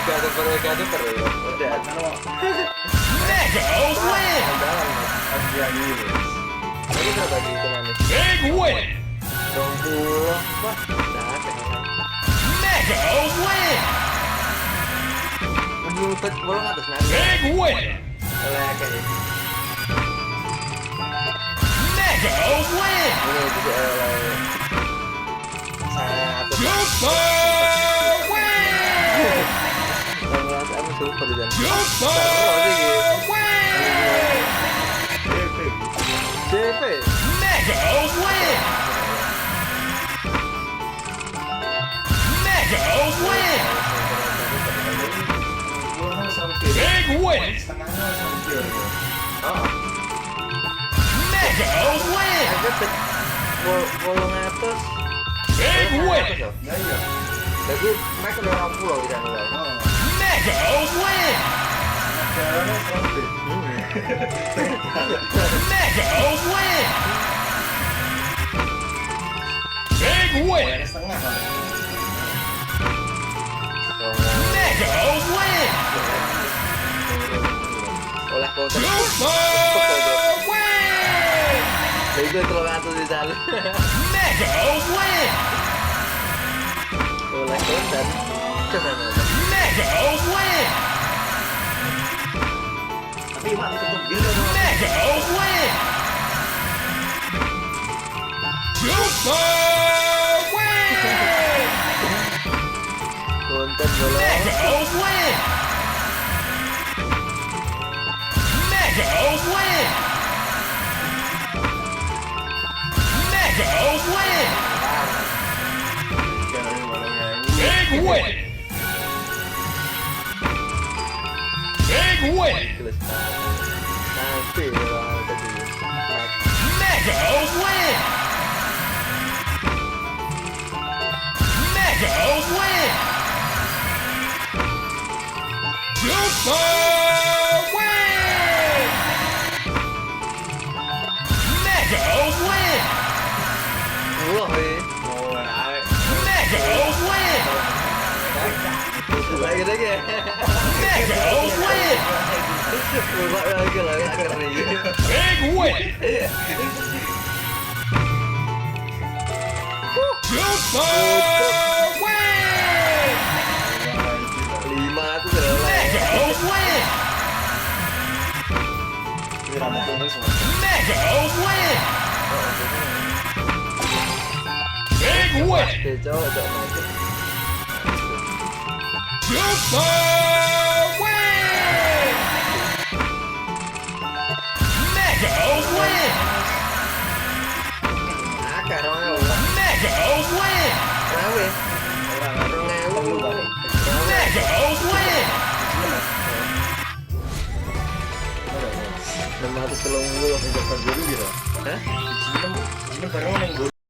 Mega super ya. Udah. Mega win. Ini berapa di hitungan nih? Big win. 20. Wah, nah kayaknya. Mega win. Menyumpet bolong atas nanti. Big win. Oleh kayaknya. Mega win. Ini juga oleh saya atas. Super win. Kalau apa super dan. Super win. JP. Mega win. Mega win. Big win. Oh, Mega win. agak bolong atas. Big win. Tapi mereka udah rampung loh di sana. Mega win. Mega win. Big win. Mega win. Oleh kota. Super win. Jadi gue telur atas di sana. Mega win. Oleh kota. Coba nonton. Mega win. Tapi mak tutup gitu. Mega win. Super win. Konten bolong. Mega win. Mega win. Mega win. Big win. Big win. Nanti lah tadi. Mega win. Mega win. Super win. Mega win. Wah, Mega win. lagi. Mega win. Ubah lagi lah keren. Big win. Super win. 5 tuh udah Mega win. Mega win. Big win. Oke, coba maju. Super win. Mega win. Akar orang Mega win. rawe. Mega win. 630 untuk gitu. Hah? Ini barang yang